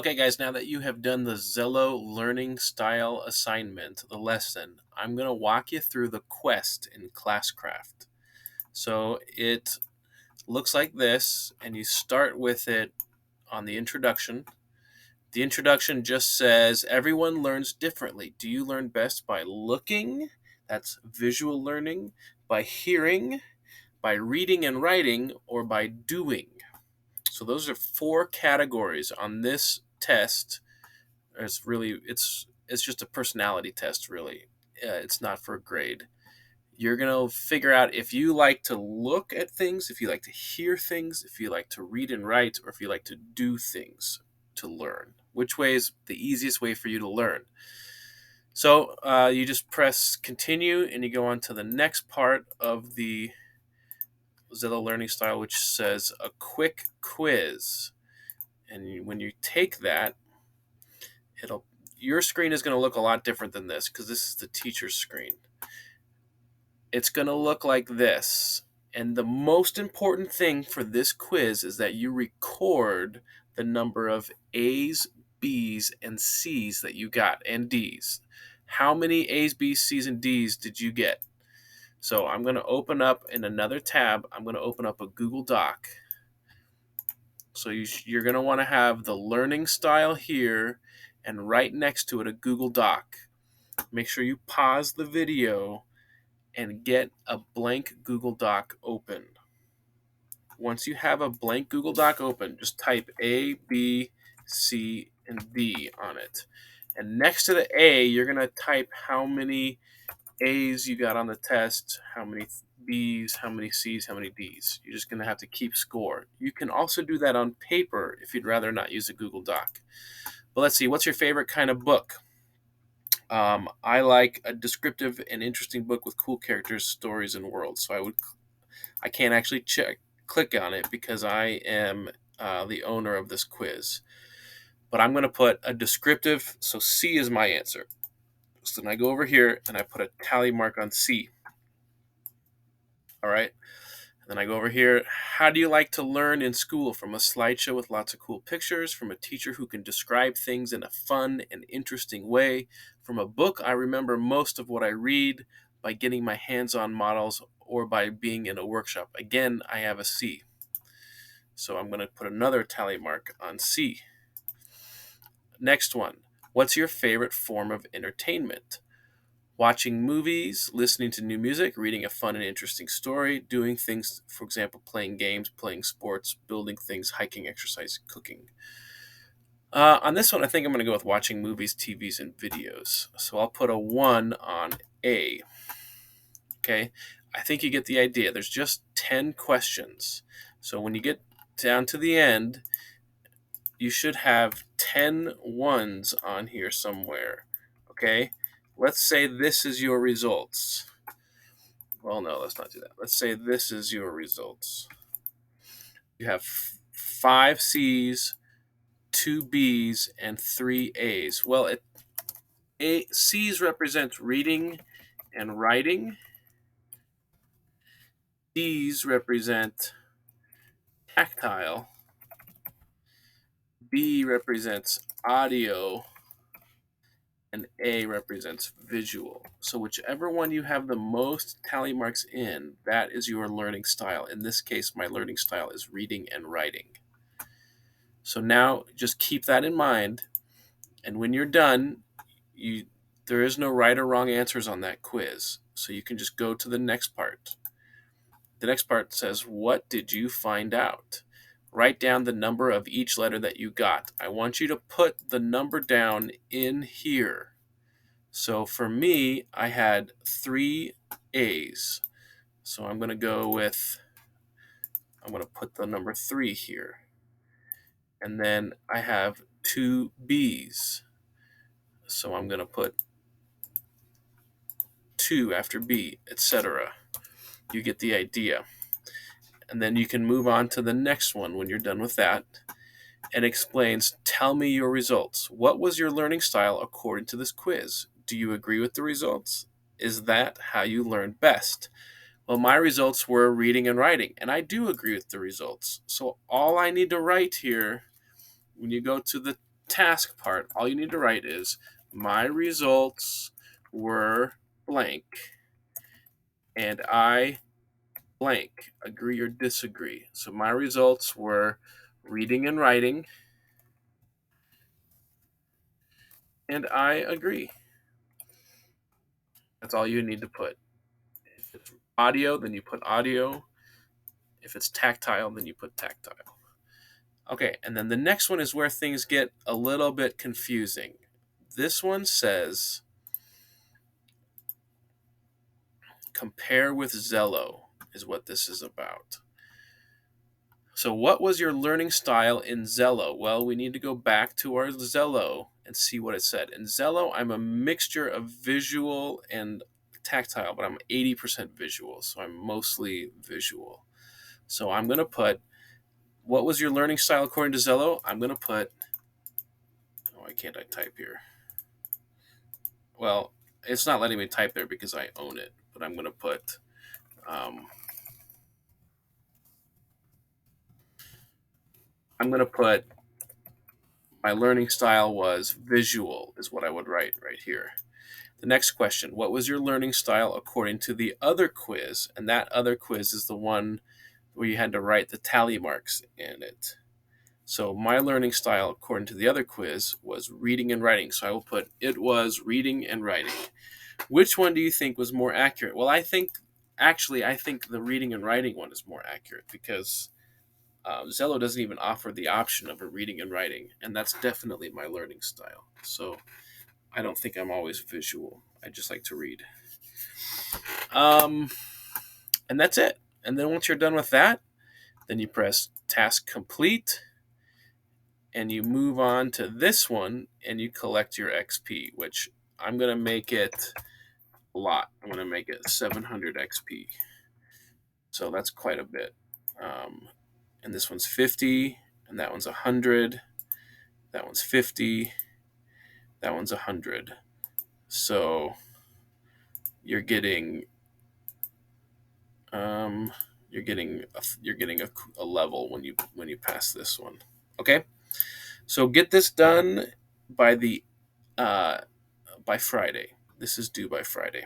Okay, guys, now that you have done the Zello learning style assignment, the lesson, I'm going to walk you through the quest in Classcraft. So it looks like this, and you start with it on the introduction. The introduction just says, everyone learns differently. Do you learn best by looking? That's visual learning. By hearing, by reading and writing, or by doing. So those are four categories on this test. It's just a personality test, really. It's not for a grade. You're gonna figure out if you like to look at things, if you like to hear things, if you like to read and write, or if you like to do things to learn. Which way is the easiest way for you to learn? So you just press continue, and you go on to the next part of the Zillow learning style, which says a quick quiz. And when you take that, it'll your screen is going to look a lot different than this because this is the teacher's screen. It's going to look like this. And the most important thing for this quiz is that you record the number of A's, B's, and C's that you got, and D's. How many A's, B's, C's, and D's did you get? So I'm going to open up in another tab, I'm going to open up a Google Doc. So you're going to want to have the learning style here and right next to it a Google Doc. Make sure you pause the video and get a blank Google Doc open. Once you have a blank Google Doc open, just type A, B, C, and D on it. And next to the A, you're going to type how many A's you got on the test, how many B's, how many C's, how many D's. You're just going to have to keep score. You can also do that on paper if you'd rather not use a Google Doc. But let's see, what's your favorite kind of book? I like a descriptive and interesting book with cool characters, stories, and worlds. So I can't actually click on it because I am the owner of this quiz. But I'm going to put a descriptive, so C is my answer. So then I go over here and I put a tally mark on C. All right. And then I go over here. How do you like to learn in school? From a slideshow with lots of cool pictures, from a teacher who can describe things in a fun and interesting way, from a book I remember most of what I read, by getting my hands on models, or by being in a workshop. Again, I have a C. So I'm going to put another tally mark on C. Next one. What's your favorite form of entertainment? Watching movies, listening to new music, reading a fun and interesting story, doing things, for example, playing games, playing sports, building things, hiking, exercise, cooking. On this one, I think I'm going to go with watching movies, TVs, and videos. So I'll put a 1 on A. Okay, I think you get the idea. There's just 10 questions. So when you get down to the end, you should have 10 ones on here somewhere. Okay, let's say this is your results. Well, no, let's not do that. Let's say this is your results. You have 5 C's, 2 B's, and 3 A's. Well, C's represent reading and writing. D's represent tactile. B represents audio. And A represents visual. So whichever one you have the most tally marks in, that is your learning style. In this case, my learning style is reading and writing. So now just keep that in mind. And when you're done, there is no right or wrong answers on that quiz. So you can just go to the next part. The next part says, what did you find out? Write down the number of each letter that you got. I want you to put the number down in here. So for me, I had 3 A's. So I'm going to put the number 3 here. And then I have 2 B's. So I'm going to put 2 after B, etc. You get the idea. And then you can move on to the next one when you're done with that. And explains, tell me your results. What was your learning style according to this quiz? Do you agree with the results? Is that how you learn best? Well, my results were reading and writing, and I do agree with the results. So all I need to write here, when you go to the task part, all you need to write is my results were blank and I blank, agree or disagree. So my results were reading and writing, and I agree. That's all you need to put. If it's audio, then you put audio. If it's tactile, then you put tactile. Okay, and then the next one is where things get a little bit confusing. This one says compare with Zello, is what this is about. So, what was your learning style in Zello? Well, we need to go back to our Zello and see what it said. In Zello, I'm a mixture of visual and tactile, but I'm 80% visual, so I'm mostly visual. So, I'm going to put what was your learning style according to Zello? I'm going to put, oh, why can't I type here? Well, it's not letting me type there because I own it, but I'm going to put, um, I'm going to put my learning style was visual, is what I would write right here. The next question, what was your learning style according to the other quiz? And that other quiz is the one where you had to write the tally marks in it. So my learning style according to the other quiz was reading and writing. So I will put it was reading and writing. Which one do you think was more accurate? Well, I think the reading and writing one is more accurate because Zello doesn't even offer the option of a reading and writing, and that's definitely my learning style. So I don't think I'm always visual. I just like to read. Um, and that's it. And then once you're done with that, then you press task complete and you move on to this one and you collect your XP, which I'm going to make it a lot. I'm going to make it 700 XP. So that's quite a bit. And this one's 50, and that one's 100, that one's 50, that one's 100. So you're getting a level when you pass this one. Okay, so get this done by the by Friday. This is due by Friday.